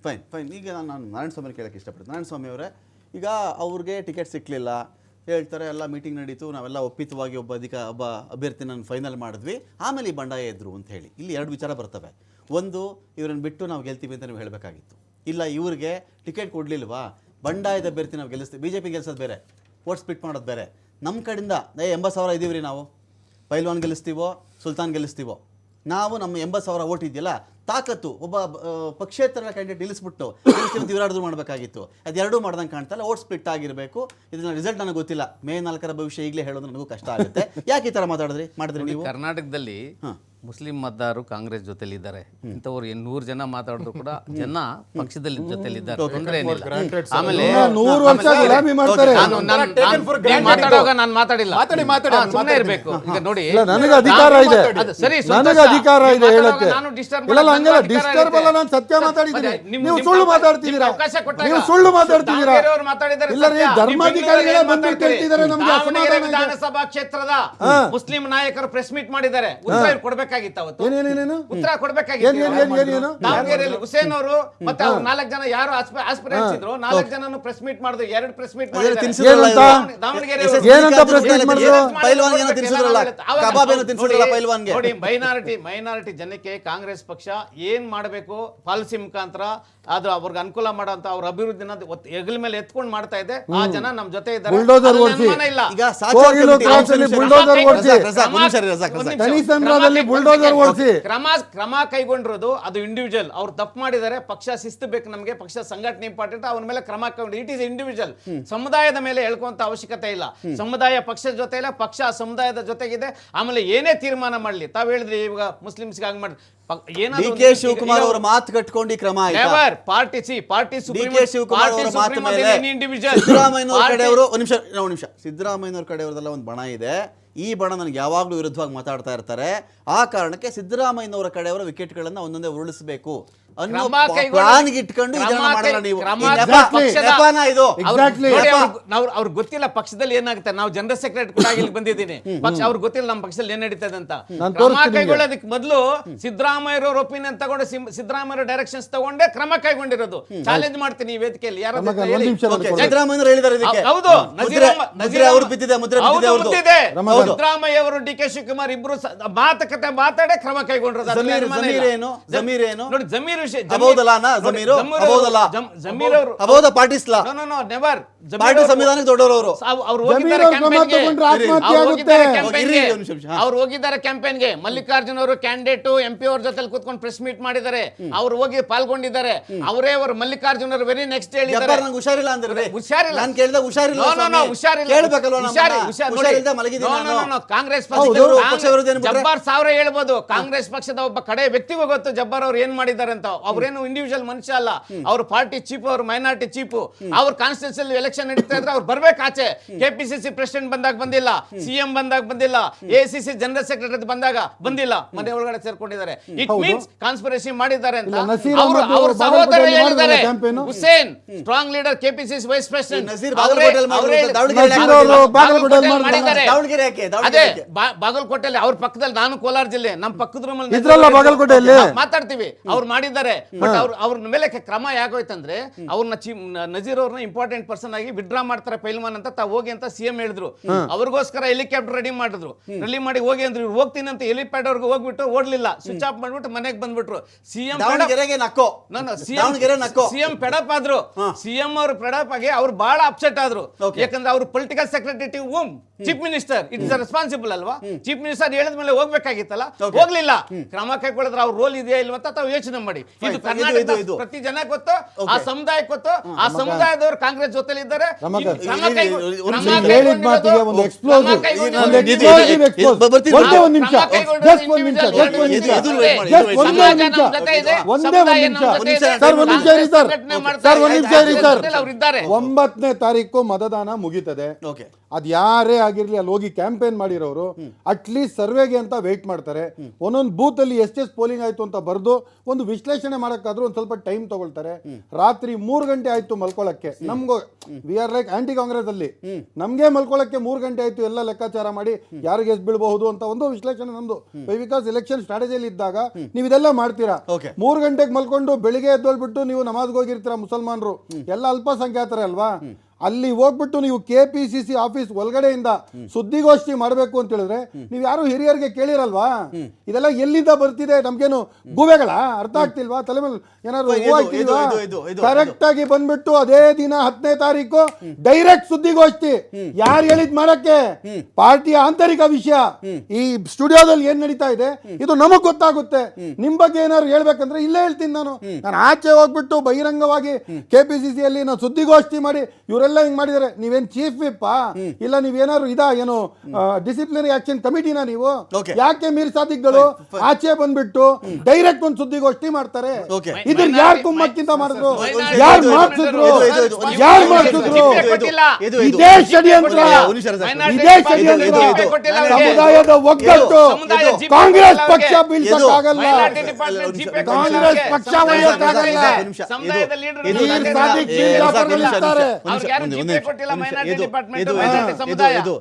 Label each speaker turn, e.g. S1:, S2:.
S1: Fine. ಈಗ ನಾನು ನಾರಾಯಣ ಸ್ವಾಮಿ ಕೇಳೋಕ್ಕೆ ಇಷ್ಟಪಡ್ತೀನಿ. ನಾರಾಯಣ ಸ್ವಾಮಿ ಅವರೇ, ಈಗ ಅವ್ರಿಗೆ ಟಿಕೆಟ್ ಸಿಕ್ಕಲಿಲ್ಲ ಹೇಳ್ತಾರೆ, ಎಲ್ಲ ಮೀಟಿಂಗ್ ನಡೀತು, ನಾವೆಲ್ಲ ಒಪ್ಪಿತವಾಗಿ ಒಬ್ಬ ಅಭ್ಯರ್ಥಿ ನಾನು ಫೈನಲ್ ಮಾಡಿದ್ವಿ, ಆಮೇಲೆ ಈ ಬಂಡಾಯ ಇದ್ರು ಅಂತ ಹೇಳಿ. ಇಲ್ಲಿ ಎರಡು ವಿಚಾರ ಬರ್ತವೆ. ಒಂದು, ಇವರನ್ನು ಬಿಟ್ಟು ನಾವು ಗೆಲ್ತೀವಿ ಅಂತ ನೀವು ಹೇಳಬೇಕಾಗಿತ್ತು. ಇಲ್ಲ, ಇವ್ರಿಗೆ ಟಿಕೆಟ್ ಕೊಡಲಿಲ್ವಾ, ಬಂಡಾಯದ ಅಭ್ಯರ್ಥಿ ನಾವು ಗೆಲ್ಲಿಸ್ತೀವಿ. BJP ಗೆಲ್ಸೋದು ಬೇರೆ, ವೋಟ್ ಸ್ಪಿಟ್ ಮಾಡೋದು ಬೇರೆ. ನಮ್ಮ ಕಡೆಯಿಂದ 80,000 ಇದ್ದೀವಿ ರೀ, ನಾವು ಪೈಲ್ವಾನ್ ಗೆಲ್ಲಿಸ್ತೀವೋ ಸುಲ್ತಾನ್ ಗೆಲ್ಲಿಸ್ತೀವೋ, ನಾವು ನಮ್ಮ 80,000 ಓಟ್ ಇದೆಯಲ್ಲ, ತಾಕತ್ತು ಒಬ್ಬ ಪಕ್ಷೇತರ ಕ್ಯಾಂಡಿಡೇಟ್ ನಿಲ್ಲಿಸ್ಬಿಟ್ಟು ಇವ್ರಾಡ್ದು ಮಾಡಬೇಕಾಗಿತ್ತು. ಅದು ಎರಡೂ ಮಾಡ್ದಂಗೆ ಕಾಣ್ತಲ್ಲ, ಓಟ್ ಸ್ಪ್ಲಿಟ್ ಆಗಿರಬೇಕು. ಇದನ್ನ ರಿಸಲ್ಟ್ ನನಗೆ ಗೊತ್ತಿಲ್ಲ. ಮೇ 4ರ ಭವಿಷ್ಯ ಈಗಲೇ ಹೇಳೋದು ನನಗೂ ಕಷ್ಟ ಆಗುತ್ತೆ. ಯಾಕೆ ಈ ಥರ ಮಾಡಿದ್ರಿ ನೀವು?
S2: ಕರ್ನಾಟಕದಲ್ಲಿ ಮುಸ್ಲಿಂ ಮತದಾರರು ಕಾಂಗ್ರೆಸ್ ಜೊತೆಲಿ ಇದ್ದಾರೆ. ಇಂಥವ್ರು 100 ಜನ ಮಾತಾಡಿದ್ರು ಕೂಡ ಜನ ಪಕ್ಷದಲ್ಲಿ ಜೊತೆಲಿದ್ದಾರೆ, ತೊಂದರೆ ಏನಿಲ್ಲ. ಆಮೇಲೆ ಮಾತಾಡುವಾಗ ನಾನು ಮಾತಾಡಿಲ್ಲ, ಸುಮ್ಮನೆ ಇರಬೇಕು. ಈಗ ನೋಡಿ,
S3: ನನಗೆ ಅಧಿಕಾರ ಇದೆ,
S2: ಸರಿ,
S3: ನನಗೆ ಅಧಿಕಾರ ಇದೆ ಹೇಳಕ್ಕೆ. ಡಿಸ್ಟರ್ಬ್ ಅಲ್ಲ, ನಾನು ಸತ್ಯ ಮಾತಾಡಿದ್ದೀನಿ, ನೀವು ಸುಳ್ಳು ಮಾತಾಡ್ತಿದ್ದೀರಾ, ನೀವು ಸುಳ್ಳು ಮಾತಾಡ್ತಿದ್ದೀರಾ. ಇಲ್ಲ ರೀ, ಧರ್ಮಾಧಿಕಾರಿಗಳೇ ಬಂದು ಕೇಳ್ತಿದ್ದಾರೆ ನಮ್ಗೆ.
S2: ವಿಧಾನಸಭಾ ಕ್ಷೇತ್ರದ ಮುಸ್ಲಿಂ ನಾಯಕರು ಪ್ರೆಸ್ ಮೀಟ್ ಮಾಡಿದ್ದಾರೆ, ಉತ್ತರ ಕೊಡ್ಬೇಕಾಗಿತ್ತು. ಉತ್ತರ ಕೊಡ್ಬೇಕಾಗಿತ್ತು. ದಾವಣಗೆರೆಯಲ್ಲಿ ಹುಸೇನ್ ಅವರು ಮತ್ತೆ ಅವ್ರು 4 ಜನ ಯಾರು ಆಸ್ಪಿರೆಂಟ್ಸ್ ಇದ್ರು, 4 ಜನನು ಪ್ರೆಸ್ ಮೀಟ್ ಮಾಡಿದ್ರು, 2 ಪ್ರೆಸ್ ಮೀಟ್ ಮಾಡಿದ್ದಾರೆ. ನೋಡಿ, ಮೈನಾರಿಟಿ ಜನಕ್ಕೆ ಕಾಂಗ್ರೆಸ್ ಪಕ್ಷ ಏನ್ ಮಾಡಬೇಕು ಪಾಲಿಸಿ ಮುಖಾಂತರ ಅದು ಅವ್ರಿಗೆ ಅನುಕೂಲ ಮಾಡೋಂತ ಅವ್ರ ಅಭಿವೃದ್ಧಿನ ಹೆಗಲ ಮೇಲೆ ಎತ್ಕೊಂಡು ಮಾಡ್ತಾ ಇದೆ. ಆ ಜನ ನಮ್ ಜೊತೆ ಇದ್ದಾರೆ. ಕ್ರಮ ಕೈಗೊಂಡಿರೋದು ಅದು ಇಂಡಿವಿಜುವಲ್. ಅವ್ರು ತಪ್ಪು ಮಾಡಿದ್ದಾರೆ, ಪಕ್ಷ ಶಿಸ್ತು ಬೇಕು ನಮಗೆ, ಪಕ್ಷ ಸಂಘಟನೆ ಇಂಪಾರ್ಟೆಂಟ್, ಅವನ ಮೇಲೆ ಕ್ರಮ ಕೈಗೊಂಡು ಇಟ್ ಈಸ್ ಇಂಡಿವಿಜುವಲ್. ಸಮುದಾಯದ ಮೇಲೆ ಹೇಳ್ಕೊಂತ ಅವಶ್ಯಕತೆ ಇಲ್ಲ. ಸಮುದಾಯ ಪಕ್ಷದ ಜೊತೆ ಇಲ್ಲ, ಪಕ್ಷ ಸಮುದಾಯದ ಜೊತೆಗಿದೆ. ಆಮೇಲೆ ಏನೇ ತೀರ್ಮಾನ ಮಾಡ್ಲಿ, ತಾವ್ ಹೇಳಿದ್ರಿ ಇವಾಗ ಮುಸ್ಲಿಮ್ಸ್ಗೆ ಆಗಿ ಮಾಡಿ
S1: ಡಿಕೆ ಶಿವಕುಮಾರ್ ಅವರ ಮಾತು ಕಟ್ಕೊಂಡು ಕ್ರಮ
S2: ಪಾರ್ಟಿ
S1: ಶಿವಕುಮಾರ್ ಅವರ ಮಾತು ಮೇಲೆ ಸಿದ್ದರಾಮಯ್ಯನವರ ಕಡೆಯವರು ಒಂದು ನಿಮಿಷ ಸಿದ್ದರಾಮಯ್ಯನವರ ಕಡೆಯವರದೆಲ್ಲ ಒಂದು ಬಣ ಇದೆ. ಈ ಬಣ ನನಗೆ ಯಾವಾಗಲೂ ವಿರುದ್ಧವಾಗಿ ಮಾತಾಡ್ತಾ ಇರ್ತಾರೆ. ಆ ಕಾರಣಕ್ಕೆ ಸಿದ್ದರಾಮಯ್ಯನವರ ಕಡೆಯವರ ವಿಕೆಟ್ಗಳನ್ನು ಒಂದೊಂದೇ ಉರುಳಿಸಬೇಕು ಅನ್ನೋ ಪ್ಲಾನ್ ಇಟ್ಕೊಂಡು
S2: ಅವ್ರಿಗೆ ಗೊತ್ತಿಲ್ಲ ಪಕ್ಷದಲ್ಲಿ ಏನಾಗುತ್ತೆ. ನಾವು ಜನರಲ್ ಸೆಕ್ರೆಟರಿ ಕೂಡ ಇಲ್ಲಿ ಬಂದಿದ್ದೀನಿ, ಪಕ್ಷ ಅವ್ರಿಗೆ ಗೊತ್ತಿಲ್ಲ ನಮ್ಮ ಪಕ್ಷದಲ್ಲಿ ಏನ್ ನಡೀತದೆ ಅಂತ. ಕ್ರಮ ಕೈಗೊಳ್ಳೋದಕ್ಕೆ ಮೊದಲು ಸಿದ್ದರಾಮಯ್ಯರವ್ರ ಒಪಿನಿಯನ್ ತಗೊಂಡು ಸಿದ್ದರಾಮಯ್ಯ ಡೈರೆಕ್ಷನ್ಸ್ ತಗೊಂಡೆ ಕ್ರಮ ಕೈಗೊಂಡಿರೋದು. ಚಾಲೆಂಜ್ ಮಾಡ್ತೀನಿ ಈ ವೇದಿಕೆಯಲ್ಲಿ.
S1: ಸಿದ್ದರಾಮಯ್ಯನವರು ಹೇಳಿದ್ದಾರೆ
S2: ಹೌದು,
S1: ಸಿದ್ದರಾಮಯ್ಯ
S2: ಅವರು ಡಿಕೆ ಶಿವಕುಮಾರ್ ಇಬ್ರು ಮಾತುಕತೆ ಮಾತಾಡೇ ಕ್ರಮ ಕೈಗೊಂಡಿರೋದು. ಜಮೀರ್ ಅವ್ರು ಹೋಗಿದ್ದಾರೆ ಕ್ಯಾಂಪೇನ್ಗೆ. ಮಲ್ಲಿಕಾರ್ಜುನ್ ಅವರು ಕ್ಯಾಂಡಿಡೇಟ್ MP ಅವ್ರ ಜೊತೆ ಕೂತ್ಕೊಂಡು ಪ್ರೆಸ್ ಮೀಟ್ ಮಾಡಿದ್ದಾರೆ. ಅವ್ರು ಹೋಗಿ ಪಾಲ್ಗೊಂಡಿದ್ದಾರೆ. ಅವರೇ ಅವರು ಮಲ್ಲಿಕಾರ್ಜುನ್ ಅವರು ವೆರಿ ನೆಕ್ಸ್ಟ್ ಹೇಳಿದ್ದಾರೆ
S1: ಹುಷಾರಿಲ್ಲ ಅಂದ್ರೆ
S2: ಕಾಂಗ್ರೆಸ್ ಜಬ್ಬಾರ್ ಸಾವಿರ ಹೇಳ್ಬೋದು. ಕಾಂಗ್ರೆಸ್ ಪಕ್ಷದ ಒಬ್ಬ ಕಡೆ ವ್ಯಕ್ತಿಗೂ ಗೊತ್ತು ಜಬ್ಬಾರ್ ಅವ್ರು ಏನ್ ಮಾಡಿದ್ದಾರೆ ಅಂತ. ಅವ್ರೇನು ಇಂಡಿವಿಜುವಲ್ ಮನುಷ್ಯ ಅಲ್ಲ, ಅವ್ರ ಪಾರ್ಟಿ ಚೀಫ್, ಅವ್ರ ಮೈನಾರಿಟಿ ಚೀಫ್. ಅವ್ರ ಕಾನ್ಸ್ಟಿಟ್ಯೂನ್ಸಿ ಎಲೆಕ್ಷನ್ ನಡೀತಾ ಇದ್ರೆ ಅವ್ರು ಬರ್ಬೇಕು ಆಚೆ. KPCC ಪ್ರೆಸಿಡೆಂಟ್ ಬಂದಾಗ ಬಂದಿಲ್ಲ, CM ಬಂದಾಗ ಬಂದಿಲ್ಲ, ACC ಜನರಲ್ ಸೆಕ್ರೆಟರಿ ಬಂದಾಗ ಬಂದಿಲ್ಲ, ಮನೆ ಒಳಗಡೆ ಸೇರ್ಕೊಂಡಿದ್ದಾರೆ. ಇಟ್ ಮೀನ್ಸ್ ಕಾನ್ಸ್ಪಿರಸಿ ಮಾಡಿದ್ದಾರೆ ಅಂತ ಅವ್ರ ಸಹೋದರ ಹೇಳಿದ್ದಾರೆ. Hussain strong leader, KPCC vice president ಅದೇ ಬಾಗಲಕೋಟೆಯಲ್ಲಿ ಅವ್ರ ಪಕ್ಕದಲ್ಲಿ. ನಾನು ಕೋಲಾರ ಜಿಲ್ಲೆ, ನಮ್ಮ ಪಕ್ಕದ ರೂಮಲ್ಲಿ ಮಾತಾಡ್ತೀವಿ. ಅವ್ರು ಮಾಡಿದ್ದಾರೆ. ಬಟ್ ಅವ್ರ ಮೇಲೆ ಕ್ರಮ ಯಾಕೋಯ್ತಂದ್ರೆ ಅವ್ರನ್ನ ನಜೀರ್ ಅವ್ರನ್ನ ಇಂಪಾರ್ಟೆಂಟ್ ಪರ್ಸನ್ ಆಗಿ ವಿಡ್ರಾ ಮಾಡ್ತಾರೆ ಪೈಲ್ವಾನ್ ಅಂತ ಹೋಗಿ ಅಂತ CM ಹೇಳಿದ್ರು. ಅವ್ರಿಗೋಸ್ಕರ ಹೆಲಿಕಾಪ್ಟರ್ ರೆಡಿ ಮಾಡಿದ್ರು. ರೆಡಿ ಮಾಡಿ ಹೋಗಿ ಅಂದ್ರೆ ಇವ್ರು ಹೋಗ್ತೀನಿ ಅಂತ ಹೆಲಿಪ್ಯಾಡ್ ಅವ್ರಿಗೆ ಹೋಗ್ಬಿಟ್ಟು ಓಡ್ಲಿಲ್ಲ, ಸ್ವಿಚ್ ಆಫ್ ಮಾಡ್ಬಿಟ್ಟು ಮನೆಗೆ ಬಂದ್ಬಿಟ್ರು. CM ಪೆಡಪ್ ಆದ್ರು. CM ಅವರು ಪೆಡಪ್ ಆಗಿ ಅವ್ರು ಬಹಳ ಅಪ್ಸೆಟ್ ಆದ್ರು. ಯಾಕಂದ್ರೆ ಅವ್ರು political secretary chief minister, it is responsible ಅಲ್ವಾ? ಚೀಫ್ ಮಿನಿಸ್ಟರ್ ಹೇಳಿದ ಮೇಲೆ ಹೋಗ್ಬೇಕಾಗಿತ್ತಲ್ಲ, ಹೋಗ್ಲಿಲ್ಲ. ಕ್ರಮ ಕೈಗೊಳ್ಳಿದ್ರೆ ಅವ್ರ ರೋಲ್ ಇದೆಯಾ ಇಲ್ವಾ ಅಂತ ತಾವು ಯೋಚನೆ ಮಾಡಿ. ಇದು ಕರ್ನಾಟಕ ಪ್ರತಿ ಜನ ಗೊತ್ತು, ಆ ಸಮುದಾಯ ಗೊತ್ತು. ಆ ಸಮುದಾಯದವರು ಕಾಂಗ್ರೆಸ್ ಜೊತೆಲಿ ಇದ್ದಾರೆ.
S3: ಒಂಬತ್ತನೇ ತಾರೀಕು ಮತದಾನ ಮುಗಿತದೆ. ಅದ್ ಯಾರೇ ಆಗಿರ್ಲಿ ಅಲ್ಲಿ ಹೋಗಿ ಕ್ಯಾಂಪೇನ್ ಮಾಡಿರೋರು ಅಟ್ಲೀಸ್ಟ್ ಸರ್ವೆಗೆ ಅಂತ ವೇಟ್ ಮಾಡ್ತಾರೆ. ಒಂದೊಂದು ಬೂತ್ ಅಲ್ಲಿ ಎಷ್ಟೆಷ್ಟು ಪೋಲಿಂಗ್ ಆಯ್ತು ಅಂತ ಬರೆದು ಒಂದು ವಿಶ್ಲೇಷಣೆ ವಿಶ್ಲೇಷಣೆ ಮಾಡಕ್ಕಾದ್ರೂ ಒಂದ್ ಸ್ವಲ್ಪ ಟೈಮ್ ತಗೊಳ್ತಾರೆ. ರಾತ್ರಿ 3 ಗಂಟೆ ಆಯ್ತು ಮಲ್ಕೊಳಕ್ಕೆ, ನಮ್ಗೂ we are like anti Congress ಅಲ್ಲಿ, ನಮ್ಗೆ ಮಲ್ಕೊಳಕ್ಕೆ 3 ಗಂಟೆ ಆಯ್ತು, ಎಲ್ಲ ಲೆಕ್ಕಾಚಾರ ಮಾಡಿ ಯಾರಿಗೆ ಎಷ್ಟು ಬೀಳ್ಬಹುದು ಅಂತ ಒಂದು ವಿಶ್ಲೇಷಣೆ ನಮ್ದು. ಬಿಕಾಸ್ ಎಲೆಕ್ಷನ್ ಸ್ಟ್ರಾಟಜಿಯಲ್ಲಿ ಇದ್ದಾಗ ನೀವು ಇದೆಲ್ಲ ಮಾಡ್ತೀರಾ. 3 ಗಂಟೆಗೆ ಮಲ್ಕೊಂಡು ಬೆಳಿಗ್ಗೆ ಎದ್ದೋಳ್ಬಿಟ್ಟು ನೀವು ನಮಾಜ್ಗೆ ಹೋಗಿರ್ತೀರಾ, ಮುಸಲ್ಮಾನರು ಎಲ್ಲ ಅಲ್ಪಸಂಖ್ಯಾತರೇ ಅಲ್ವಾ, ಅಲ್ಲಿ ಹೋಗ್ಬಿಟ್ಟು ನೀವು KPCC ಆಫೀಸ್ ಒಳಗಡೆಯಿಂದ ಸುದ್ದಿಗೋಷ್ಠಿ ಮಾಡಬೇಕು ಅಂತ ಹೇಳಿದ್ರೆ ನೀವು ಯಾರು ಹಿರಿಯರಿಗೆ ಕೇಳಿರಲ್ವಾ? ಇದೆಲ್ಲ ಎಲ್ಲಿಂದ ಬರ್ತಿದೆ? ನಮ್ಗೇನು ಗೂಬೆಗಳ ಅರ್ಥ ಆಗ್ತಿಲ್ವಾ? ತಲೆ ಮೇಲೆ ಏನಾದ್ರು ಕರೆಕ್ಟ್ ಆಗಿ ಬಂದ್ಬಿಟ್ಟು ಅದೇ ದಿನ 10ನೇ ತಾರೀಕು ಡೈರೆಕ್ಟ್ ಸುದ್ದಿಗೋಷ್ಠಿ. ಯಾರು ಹೇಳಿದ್ ಮಾಡಕ್ಕೆ? ಪಾರ್ಟಿಯ ಆಂತರಿಕ ವಿಷಯ. ಈ ಸ್ಟುಡಿಯೋದಲ್ಲಿ ಏನ್ ನಡೀತಾ ಇದೆ ಇದು ನಮಗ್ ಗೊತ್ತಾಗುತ್ತೆ. ನಿಮ್ ಬಗ್ಗೆ ಏನಾದ್ರು ಹೇಳ್ಬೇಕಂದ್ರೆ ಇಲ್ಲೇ ಹೇಳ್ತೀನಿ. ನಾನು ಆಚೆ ಹೋಗ್ಬಿಟ್ಟು ಬಹಿರಂಗವಾಗಿ KPCC ಅಲ್ಲಿ ನಾವು ಸುದ್ದಿಗೋಷ್ಠಿ ಮಾಡಿ ಇವರೆಲ್ಲ ಹಿಂಗ್ ಮಾಡಿದಾರೆ, ನೀವೇನ್ ಚೀಫ್ ವಿಪ್ ಇಲ್ಲ ನೀವೇನಾದ್ರು ಏನು ಡಿಸಿಪ್ಲಿನರಿ ಆಕ್ಷನ್ ಕಮಿಟಿನ ನೀವು? ಯಾಕೆ ಮೀರ್ ಸಾದಿಕ್ಗಳು ಆಚೆ ಬಂದ್ಬಿಟ್ಟು ಡೈರೆಕ್ಟ್ ಒಂದು ಸುದ್ದಿಗೋಷ್ಠಿ ಮಾಡ್ತಾರೆ? ಇದ್ರ ಯಾರು ಕುಮ್ಮಕ್ಕಿಂತ ಮಾಡಿದ್ರು? ಯಾರು ಮಾಡಿಸಿದ್ರು? ಇದೇ ಷಡ್ಯಂತ್ರ, ಇದೇ ಷಡ್ಯಂತ್ರ. ಸಮುದಾಯದ ಒಗ್ಗಟ್ಟು ಕಾಂಗ್ರೆಸ್ ಪಕ್ಷ ಬೀಳ್ಸಕ್ಕಾಗಲ್ಲ, ಕಾಂಗ್ರೆಸ್ ಪಕ್ಷ ಒಯ್ಯಕ್ಕಾಗಲ್ಲ.
S1: ಇದು